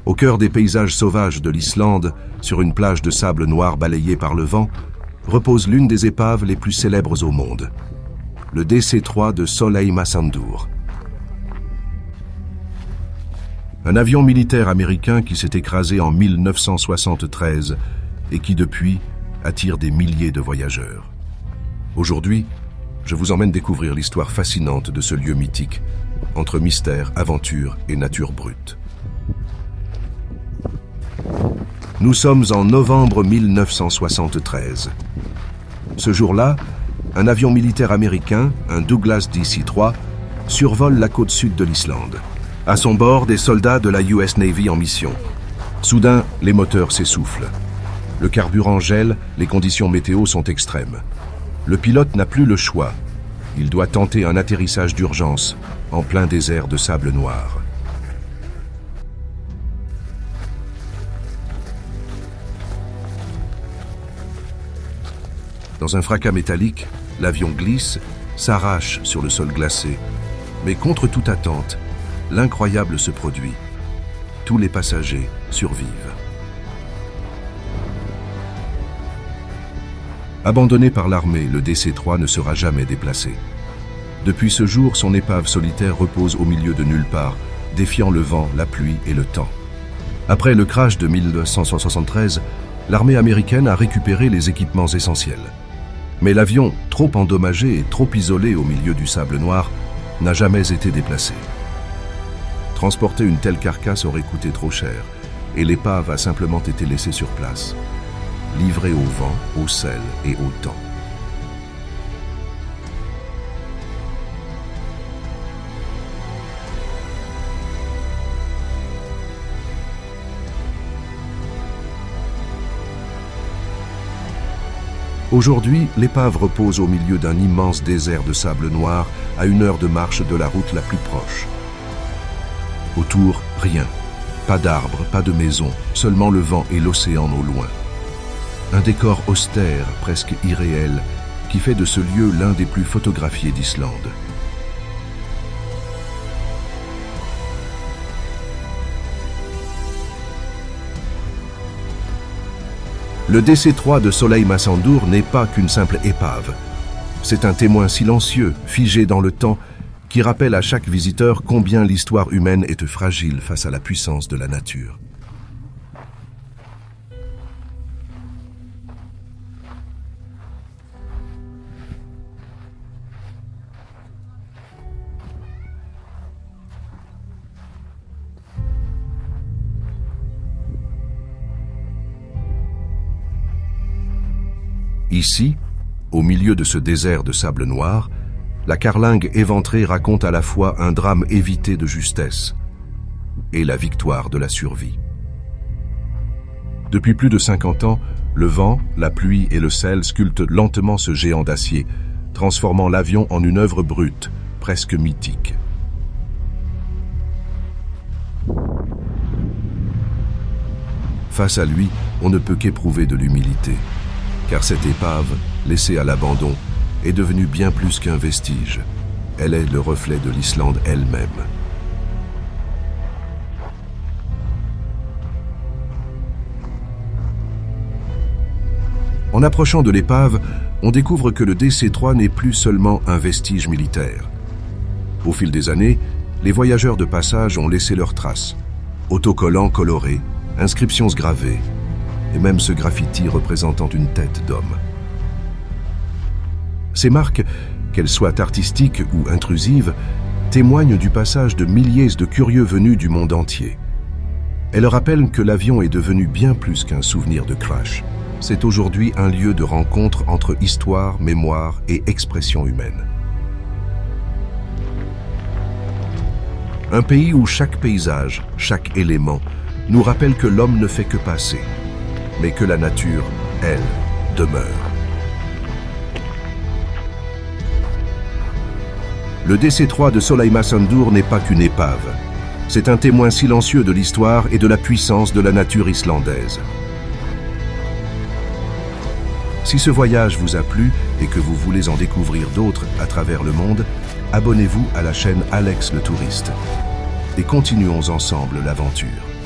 Au cœur des paysages sauvages de l'Islande, sur une plage de sable noir balayée par le vent, repose l'une des épaves les plus célèbres au monde, le DC-3 de Sólheimasandur. Un avion militaire américain qui s'est écrasé en 1973 et qui, depuis, attire des milliers de voyageurs. Aujourd'hui, je vous emmène découvrir l'histoire fascinante de ce lieu mythique, entre mystère, aventure et nature brute. Nous sommes en novembre 1973. Ce jour-là, un avion militaire américain, un Douglas DC-3, survole la côte sud de l'Islande. À son bord, des soldats de la US Navy en mission. Soudain, les moteurs s'essoufflent. Le carburant gèle, les conditions météo sont extrêmes. Le pilote n'a plus le choix. Il doit tenter un atterrissage d'urgence en plein désert de sable noir. Dans un fracas métallique, l'avion glisse, s'arrache sur le sol glacé. Mais contre toute attente, l'incroyable se produit. Tous les passagers survivent. Abandonné par l'armée, le DC-3 ne sera jamais déplacé. Depuis ce jour, son épave solitaire repose au milieu de nulle part, défiant le vent, la pluie et le temps. Après le crash de 1973, l'armée américaine a récupéré les équipements essentiels. Mais l'avion, trop endommagé et trop isolé au milieu du sable noir, n'a jamais été déplacé. Transporter une telle carcasse aurait coûté trop cher, et l'épave a simplement été laissée sur place, livrée au vent, au sel et au temps. Aujourd'hui, l'épave repose au milieu d'un immense désert de sable noir à 1 heure de marche de la route la plus proche. Autour, rien. Pas d'arbres, pas de maisons, seulement le vent et l'océan au loin. Un décor austère, presque irréel, qui fait de ce lieu l'un des plus photographiés d'Islande. Le DC-3 de Sólheimasandur n'est pas qu'une simple épave. C'est un témoin silencieux, figé dans le temps, qui rappelle à chaque visiteur combien l'histoire humaine est fragile face à la puissance de la nature. Ici, au milieu de ce désert de sable noir, la carlingue éventrée raconte à la fois un drame évité de justesse et la victoire de la survie. Depuis plus de 50 ans, le vent, la pluie et le sel sculptent lentement ce géant d'acier, transformant l'avion en une œuvre brute, presque mythique. Face à lui, on ne peut qu'éprouver de l'humilité, car cette épave, laissée à l'abandon, est devenue bien plus qu'un vestige. Elle est le reflet de l'Islande elle-même. En approchant de l'épave, on découvre que le DC-3 n'est plus seulement un vestige militaire. Au fil des années, les voyageurs de passage ont laissé leurs traces. Autocollants colorés, inscriptions gravées, et même ce graffiti représentant une tête d'homme. Ces marques, qu'elles soient artistiques ou intrusives, témoignent du passage de milliers de curieux venus du monde entier. Elles rappellent que l'avion est devenu bien plus qu'un souvenir de crash. C'est aujourd'hui un lieu de rencontre entre histoire, mémoire et expression humaine. Un pays où chaque paysage, chaque élément, nous rappelle que l'homme ne fait que passer, mais que la nature, elle, demeure. Le DC-3 de Sólheimasandur n'est pas qu'une épave. C'est un témoin silencieux de l'histoire et de la puissance de la nature islandaise. Si ce voyage vous a plu et que vous voulez en découvrir d'autres à travers le monde, abonnez-vous à la chaîne Alex le Touriste et continuons ensemble l'aventure.